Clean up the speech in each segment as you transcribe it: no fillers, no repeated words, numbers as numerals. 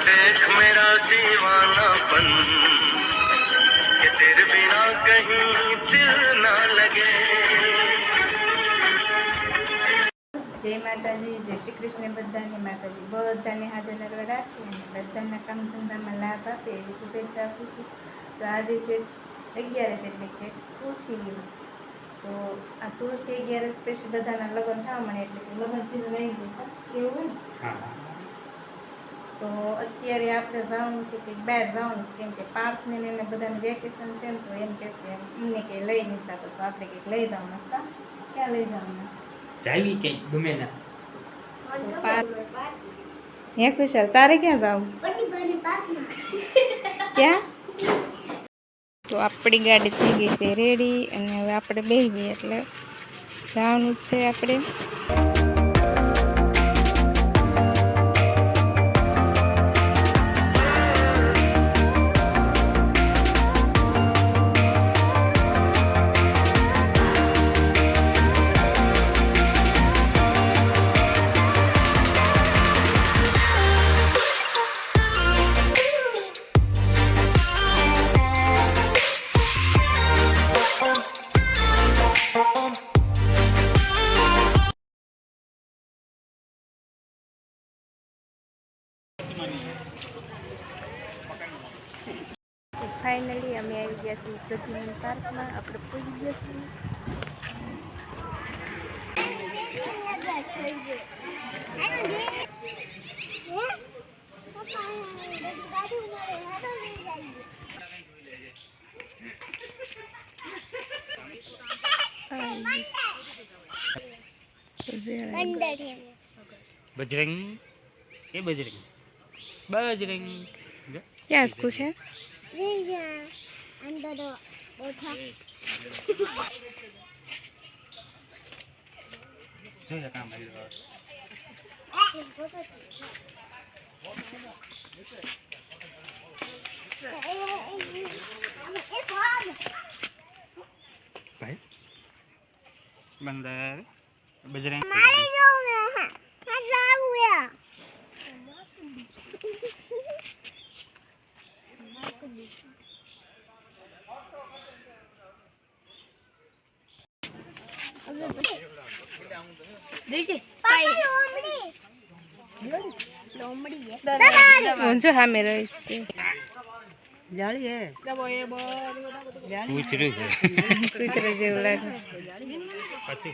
देख मेरा दीवानापन कि तेरे बिना कहीं दिल ना लगे। जय माताजी, जय श्री कृष्ण। बधाने माताजी बधाने हाजर नरवा राखी અને બધાના કામ ધંધામાં લાભ આપે એવી શુભેચ્છા આપું છું। તો આજે છે 11 એટલે કે તુલસી વિવાહ। તો આ તુલસી 11 સ્પેશિયલ બધાના લગ્ન થવા મળે એટલે કે લગ્ન સીઝન આવી ગયું એવું હોય ને। તો અત્યારે આપણે જવાનું છે કે બહાર જવાનું છે, કેમ કે પાર્થને ને એને બધાને વેકેશન છે ને, તો એમ કહેશે અમને કંઈ લઈ નથી જતો, તો આપણે કંઈક લઈ જવાનું હતા। ક્યાં લઈ જવાનું? જાવી કે ગમે ના હે ખુશાલ, તારે ક્યાં જવું? ક્યાં? તો આપણી ગાડી થઈ ગઈ છે રેડી અને હવે આપણે બેસી ગઈ એટલે જવાનું જ છે આપણે। ફાઇનલી અમે આવી ગયા છીએ પ્રદ્યુમન પાર્કમાં। આપણે પહોંચી ગયા છીએ। બજરંગ એ બજરંગ બજરંગ ક્યાં સ્કૂલ છે? अंदर बैठा જો જા કામ આવી રહ્યો ભાઈ બંદર બજરંગ जो हमें रहीश જાળી હે પૂછરું છે કૂતરો જેવું લાગે। પતિ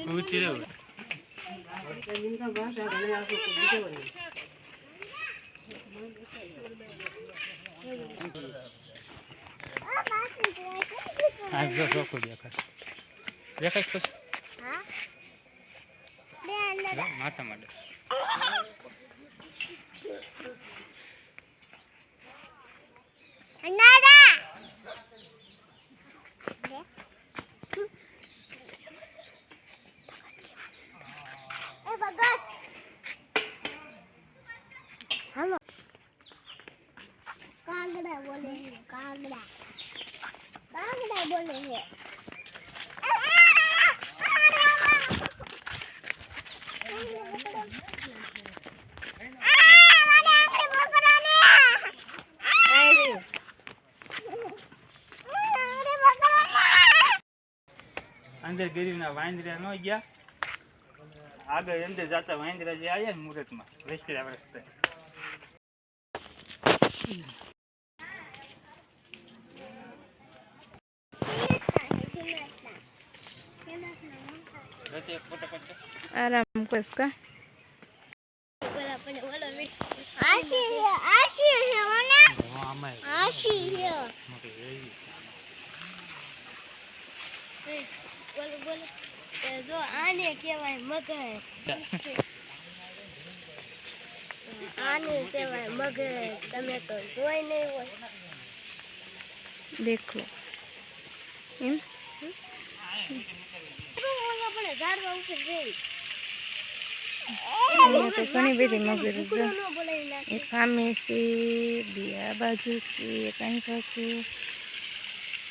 પૂછરું આ જો સોકો દેખાય ખુશ માથા માટે कांगड़ा बोले हैं, कांगड़ा कांगड़ा बोले हैं। अंदर गरीब ना वांदरा न गया आगे अंदर जाता वांदरा जे आया मुहूर्त में रस्ते रस्ते आराम कसका आशी है ना आशी है बोलो बोलो जो आने केवाय मगर आने केवाय मगर तमे तो જોઈ નહીં હોય। देखो એમ આપણે ઝાડવા ઉપર જઈ તો ઘણી બધી મગર છે। એક સામે છે, બે આ બાજુ છે, એક અહીં પાસે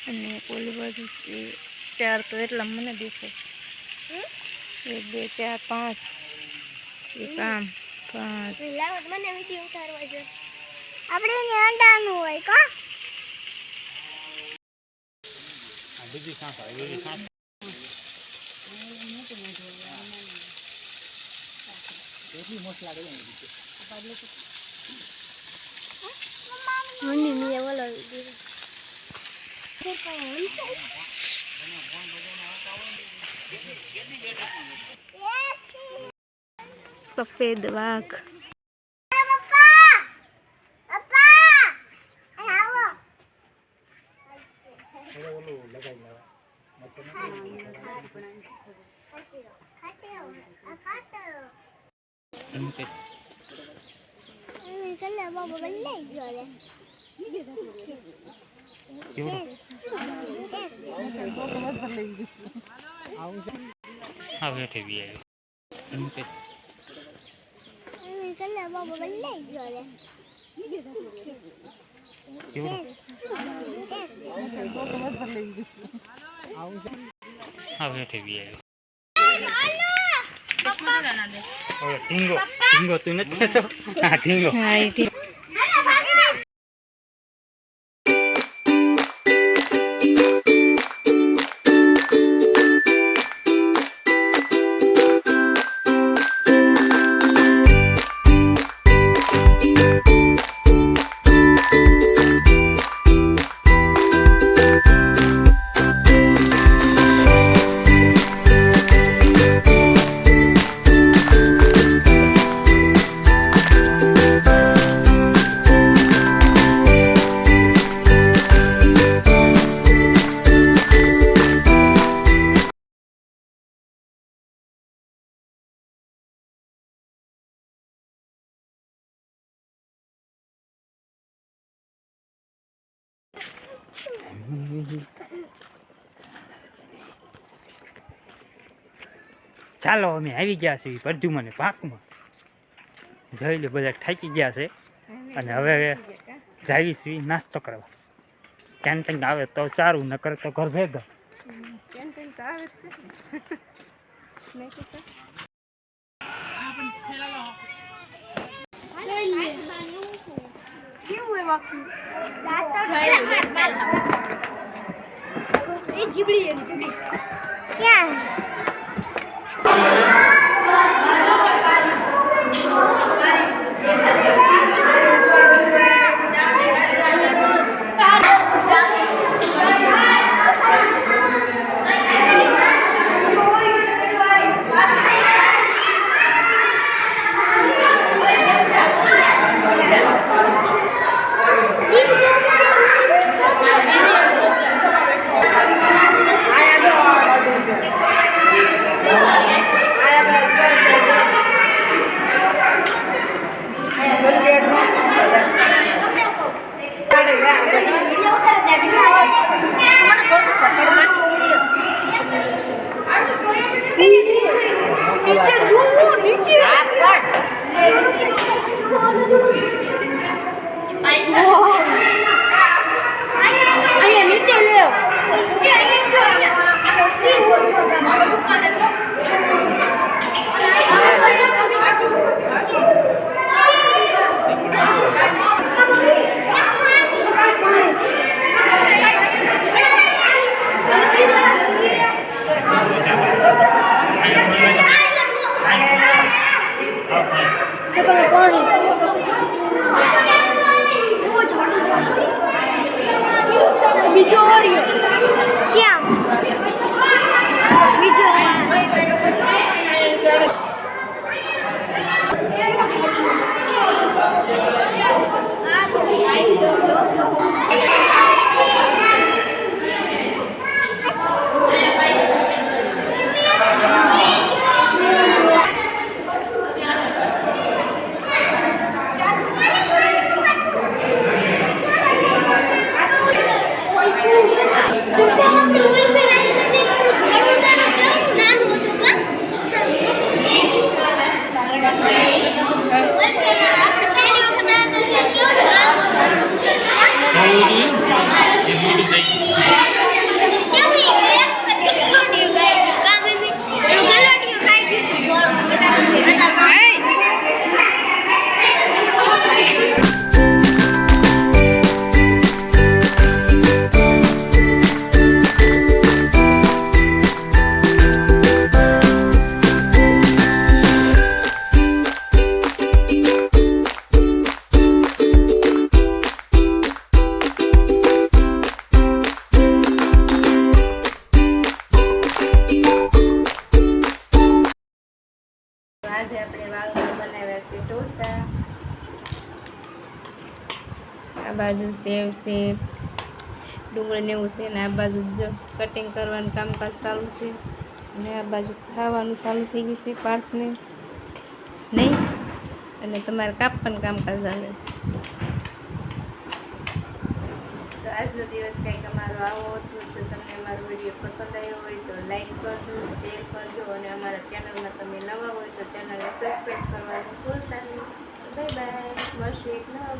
અને ઓલી બાજુ છે। ચાર તો એટલા મને દેખાય છે। 1 2 4 5 એક આમ લાવો તો મને વિડીયો ઉતારવા જો આપણે એને અંડાનું હોય કા બીજી સાંસ આવે બીજી સાંસ મમ્મી મે બોલો સફેદ વાઘ બાબા બદલાઈ ગયો રે હા બેઠે બી કલ્લા બાબા બદલાઈ ગયો રે હા બેઠે બી ઢીંગો ઢીંગો તું નથી કહેતો હા ઢીંગો ચાલો અમે આવી ગયા છીએ પરજુમાને પાકમાં જોઈ લે બધા થાકી ગયા છે અને હવે જાવી છીએ નાસ્તો કરવા કેન્ટીન આવે તો સારું ન કરે તો ઘર ભેગા કેન્ટીન તો આવે ક્યાં આ બાજુ સેવ છે, ડુંગળી ને એવું છે, ને આ બાજુ જો કટિંગ કરવાનું કામકાજ ચાલુ છે, અને આ બાજુ ખાવાનું ચાલુ થઈ ગયું છે પાર્થને નહીં, અને તમારે કાપવાનું કામકાજ ચાલે છે. તો આજનો દિવસ કંઈક અમારો આવો હતો. જો તમને અમારો વિડીયો પસંદ આવ્યો હોય તો લાઈક કરજો, શેર કરજો, અને અમારા ચેનલમાં તમે નવા હોય તો ચેનલને સબસ્ક્રાઈબ કરવાનું ભૂલતા નહીં. બાય બાય, મળશું એક નવા